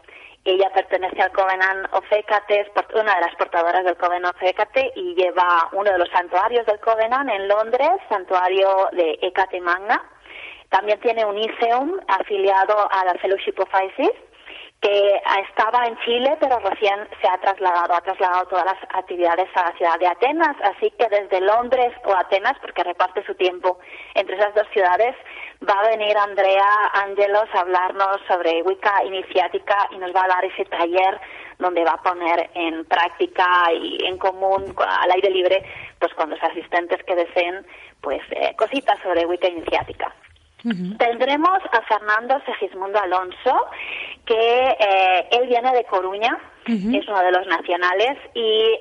Ella pertenece al Covenant of Hécate, es una de las portadoras del Covenant of Hécate y lleva uno de los santuarios del Covenant en Londres, santuario de Hécate Magna. También tiene un Iseum afiliado a la Fellowship of Isis, que estaba en Chile, pero recién se ha trasladado todas las actividades a la ciudad de Atenas, así que desde Londres o Atenas, porque reparte su tiempo entre esas dos ciudades, va a venir Andrea Ángelos a hablarnos sobre Wicca iniciática y nos va a dar ese taller donde va a poner en práctica y en común al aire libre, pues con los asistentes que deseen, pues cositas sobre Wicca iniciática. Uh-huh. Tendremos a Fernando Segismundo Alonso, que él viene de Coruña, uh-huh. Es uno de los nacionales y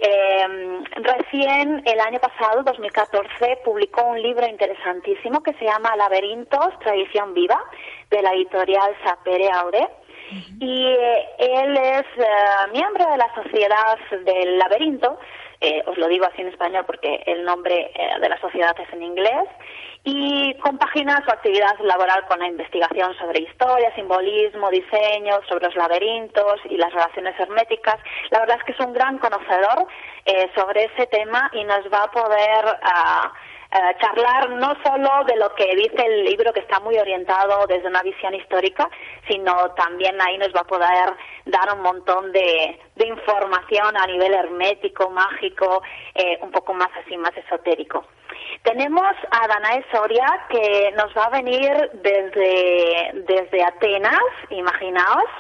recién el año pasado, 2014, publicó un libro interesantísimo que se llama Laberintos, Tradición Viva, de la editorial Sapere Aude. Uh-huh. Y él es miembro de la Sociedad del Laberinto, os lo digo así en español porque el nombre de la sociedad es en inglés, y compagina su actividad laboral con la investigación sobre historia, simbolismo, diseño, sobre los laberintos y las relaciones herméticas. La verdad es que es un gran conocedor sobre ese tema y nos va a poder charlar no solo de lo que dice el libro, que está muy orientado desde una visión histórica, sino también ahí nos va a poder dar un montón de información a nivel hermético, mágico, un poco más así, más esotérico. Tenemos a Danae Soria, que nos va a venir desde Atenas, imaginaos.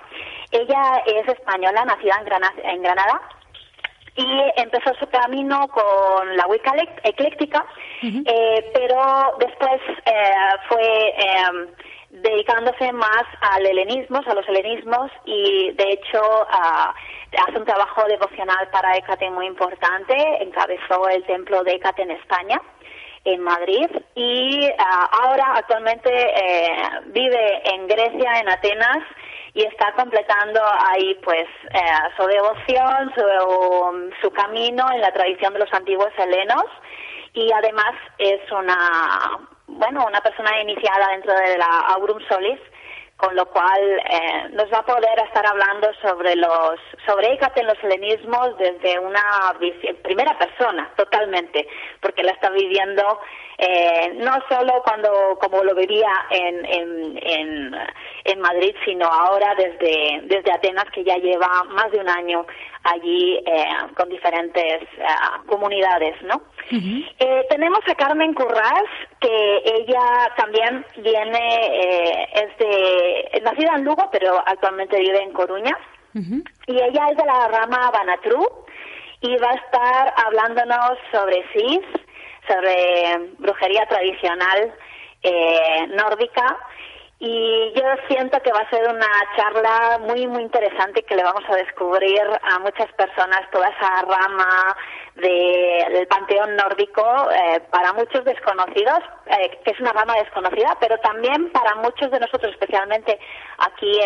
Ella es española, nacida en Granada, y empezó su camino con la Wicca ecléctica, uh-huh. Pero después fue dedicándose más a los helenismos, y de hecho hace un trabajo devocional para Hécate muy importante. Encabezó el templo de Hécate en España, en Madrid, y ahora actualmente vive en Grecia, en Atenas, y está completando ahí pues su devoción, su camino en la tradición de los antiguos helenos, y además es una persona iniciada dentro de la Aurum Solis, con lo cual nos va a poder estar hablando sobre Hécate en los helenismos desde una primera persona, totalmente, porque la está viviendo no solo como lo vivía en Madrid, sino ahora desde Atenas, que ya lleva más de un año allí con diferentes comunidades, ¿no? Uh-huh. Tenemos a Carmen Currás, que ella también es nacida en Lugo, pero actualmente vive en Coruña. Uh-huh. Y ella es de la rama Banatru y va a estar hablándonos sobre Sis, sobre brujería tradicional nórdica. Y yo siento que va a ser una charla muy, muy interesante, que le vamos a descubrir a muchas personas toda esa rama del panteón nórdico, para muchos desconocidos, que es una rama desconocida, pero también para muchos de nosotros, especialmente aquí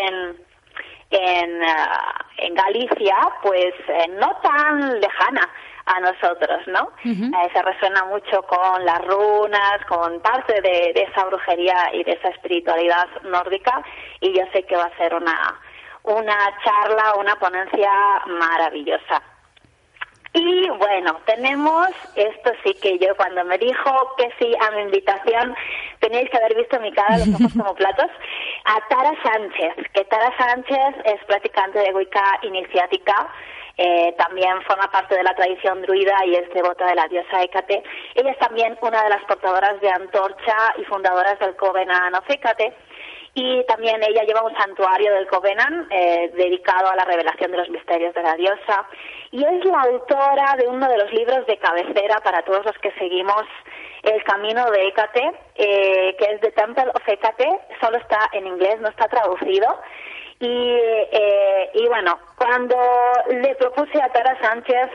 en Galicia, pues no tan lejana a nosotros, ¿no? Uh-huh. Se resuena mucho con las runas, con parte de esa brujería y de esa espiritualidad nórdica, y yo sé que va a ser una charla, una ponencia maravillosa. Y bueno, tenemos, esto sí que yo cuando me dijo que sí a mi invitación, teníais que haber visto mi cara, los ojos como platos, a Tara Sánchez, que Tara Sánchez es practicante de Wicca iniciática, también forma parte de la tradición druida y es devota de la diosa Hécate. Ella es también una de las portadoras de Antorcha y fundadoras del Covenant of Hécate, y también ella lleva un santuario del Covenant dedicado a la revelación de los misterios de la diosa, y es la autora de uno de los libros de cabecera para todos los que seguimos el camino de Hécate, que es The Temple of Hécate. Solo está en inglés, no está traducido. Y bueno, cuando le propuse a Tara Sánchez,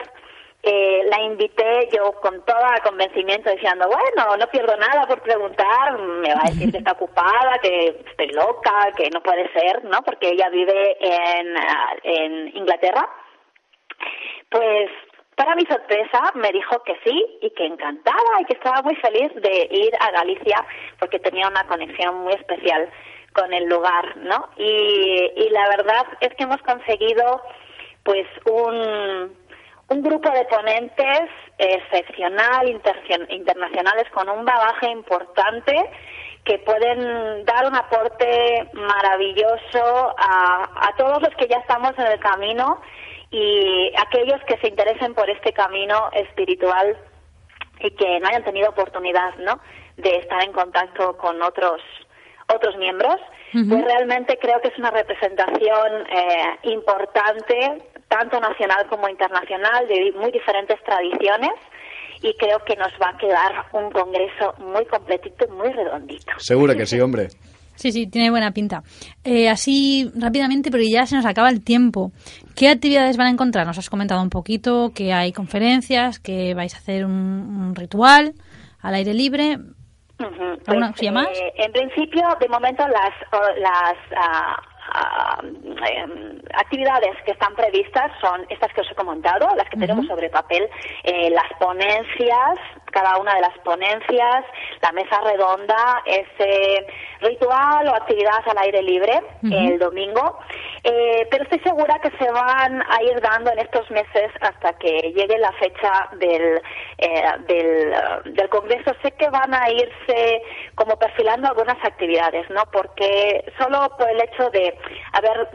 la invité yo con todo convencimiento, diciendo, bueno, no pierdo nada por preguntar, me va a decir que está ocupada, que estoy loca, que no puede ser, ¿no? Porque ella vive en Inglaterra. Pues, para mi sorpresa, me dijo que sí y que encantada y que estaba muy feliz de ir a Galicia porque tenía una conexión muy especial con el lugar, ¿no? Y la verdad es que hemos conseguido, pues, un grupo de ponentes excepcional, internacionales, con un bagaje importante, que pueden dar un aporte maravilloso a todos los que ya estamos en el camino y aquellos que se interesen por este camino espiritual y que no hayan tenido oportunidad, ¿no?, de estar en contacto con otros miembros. Uh-huh. Pues realmente creo que es una representación importante, tanto nacional como internacional, de muy diferentes tradiciones, y creo que nos va a quedar un congreso muy completito y muy redondito. Seguro que sí, hombre. Sí, tiene buena pinta. Así rápidamente, porque ya se nos acaba el tiempo. ¿Qué actividades van a encontrar? Nos has comentado un poquito que hay conferencias, que vais a hacer un ritual al aire libre. Uh-huh. ¿Alguna cosilla más? En principio, de momento, las actividades que están previstas son estas que os he comentado, las que tenemos sobre papel, las ponencias, cada una de las ponencias, la mesa redonda, ese ritual o actividad al aire libre el domingo, pero estoy segura que se van a ir dando en estos meses hasta que llegue la fecha del congreso. Sé que van a irse como perfilando algunas actividades, ¿no? Porque solo por el hecho de haber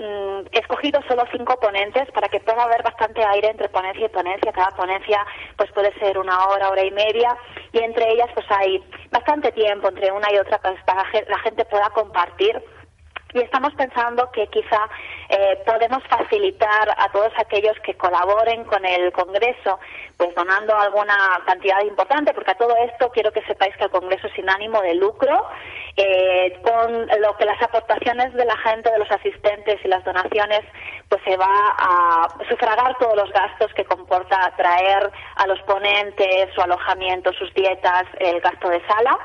escogido solo 5 ponentes, para que pueda haber bastante aire entre ponencia y ponencia, cada ponencia pues puede ser 1 hora, hora y media, y entre ellas pues hay bastante tiempo entre una y otra para que la gente pueda compartir. Y estamos pensando que quizá podemos facilitar a todos aquellos que colaboren con el Congreso, pues donando alguna cantidad importante, porque a todo esto quiero que sepáis que el Congreso es sin ánimo de lucro, con lo que las aportaciones de la gente, de los asistentes y las donaciones, pues se va a sufragar todos los gastos que comporta traer a los ponentes, su alojamiento, sus dietas, el gasto de sala,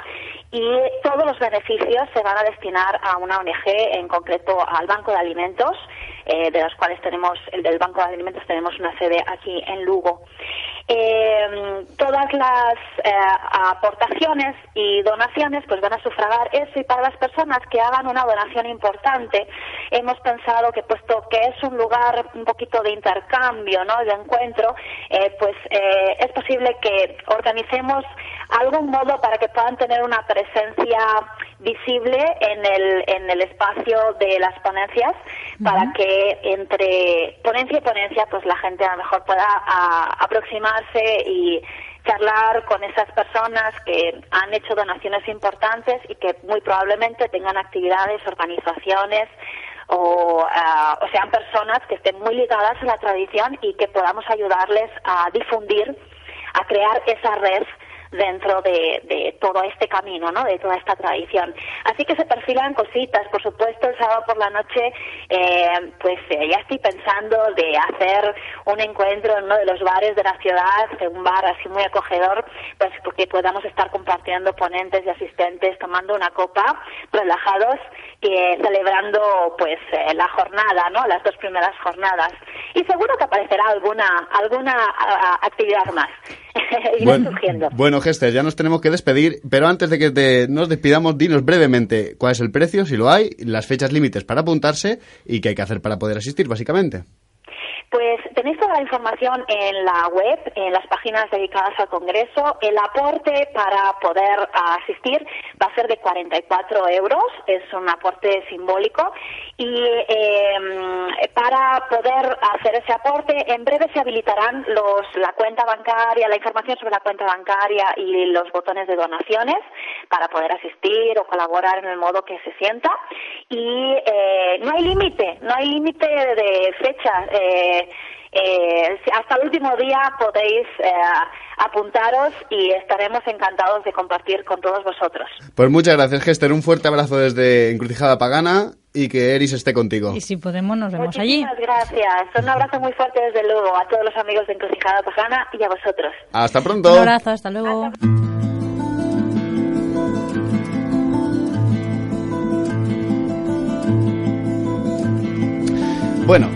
y todos los beneficios se van a destinar a una ONG, en concreto al Banco de Alimentos, de los cuales del Banco de Alimentos tenemos una sede aquí en Lugo. Todas las aportaciones y donaciones pues van a sufragar eso, y para las personas que hagan una donación importante hemos pensado que, puesto que es un lugar un poquito de intercambio, ¿no?, de encuentro, es posible que organicemos algún modo para que puedan tener una presencia visible en el espacio de las ponencias, para que entre ponencia y ponencia pues la gente a lo mejor pueda aproximarse y charlar con esas personas que han hecho donaciones importantes y que muy probablemente tengan actividades, organizaciones o sean personas que estén muy ligadas a la tradición y que podamos ayudarles a difundir, a crear esa red dentro de todo este camino, ¿no?, de toda esta tradición. Así que se perfilan cositas. Por supuesto, el sábado por la noche ya estoy pensando de hacer un encuentro en uno de los bares de la ciudad, un bar así muy acogedor, pues porque podamos estar compartiendo ponentes y asistentes, tomando una copa, relajados y celebrando pues la jornada, ¿no?, las 2 primeras jornadas. Y seguro que aparecerá alguna actividad más. Bueno, Hester, ya nos tenemos que despedir, pero antes de que nos despidamos, dinos brevemente cuál es el precio, si lo hay, las fechas límites para apuntarse y qué hay que hacer para poder asistir, básicamente. Pues tenéis toda la información en la web, en las páginas dedicadas al Congreso. El aporte para poder asistir va a ser de 44 euros, es un aporte simbólico, y para poder hacer ese aporte, en breve se habilitarán la cuenta bancaria, la información sobre la cuenta bancaria y los botones de donaciones para poder asistir o colaborar en el modo que se sienta. Y no hay límite de fecha. Hasta el último día podéis apuntaros y estaremos encantados de compartir con todos vosotros. Pues muchas gracias, Hester. Un fuerte abrazo desde Encrucijada Pagana y que Eris esté contigo. Y si podemos, nos vemos allí. Muchísimas gracias. Un abrazo muy fuerte, desde luego, a todos los amigos de Encrucijada Pagana y a vosotros. Hasta pronto. Un abrazo, hasta luego. Bueno,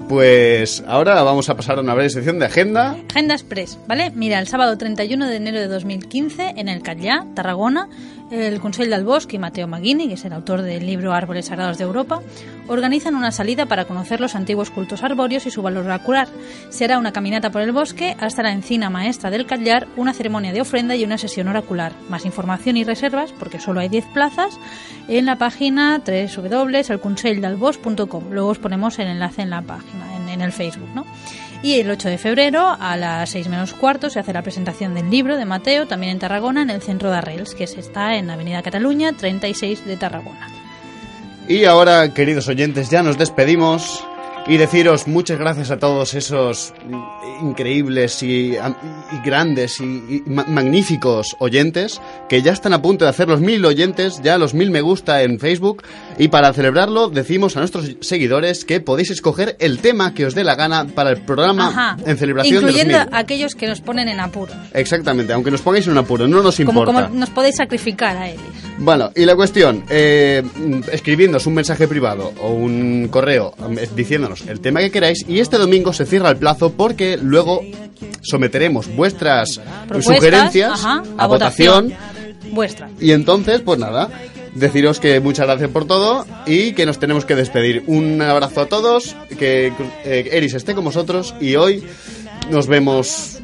pues ahora vamos a pasar a una breve sección de agenda. Agenda Express, ¿vale? Mira, el sábado 31 de enero de 2015, en el Catllà, Tarragona, el Consell del Bosque y Matteo Maghini, que es el autor del libro Árboles Sagrados de Europa, organizan una salida para conocer los antiguos cultos arbóreos y su valor oracular. Será una caminata por el bosque hasta la encina maestra del Catllà, una ceremonia de ofrenda y una sesión oracular. Más información y reservas, porque solo hay 10 plazas, en la página www.elconselldalbosc.com. Luego os ponemos el enlace en la página, en el Facebook, ¿no? Y el 8 de febrero, a las 6 menos cuarto, se hace la presentación del libro de Mateo, también en Tarragona, en el Centro de Arrels, que está en Avenida Cataluña, 36 de Tarragona. Y ahora, queridos oyentes, ya nos despedimos y deciros muchas gracias a todos esos increíbles y grandes y magníficos oyentes que ya están a punto de hacer los 1000 oyentes, ya los 1000 me gusta en Facebook, y para celebrarlo decimos a nuestros seguidores que podéis escoger el tema que os dé la gana para el programa en celebración de los 1000. Incluyendo a aquellos que nos ponen en apuros. Exactamente, aunque nos pongáis en un apuro, no nos importa. Como nos podéis sacrificar a ellos. Bueno, y la cuestión, escribiéndonos un mensaje privado o un correo diciéndonos el tema que queráis, y este domingo se cierra el plazo porque luego someteremos vuestras sugerencias a votación vuestra. Y entonces, pues nada, deciros que muchas gracias por todo y que nos tenemos que despedir. Un abrazo a todos, que Eris esté con vosotros y hoy nos vemos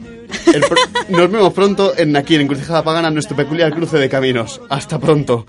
pronto aquí en Encrucijada Pagana, nuestro peculiar cruce de caminos. Hasta pronto.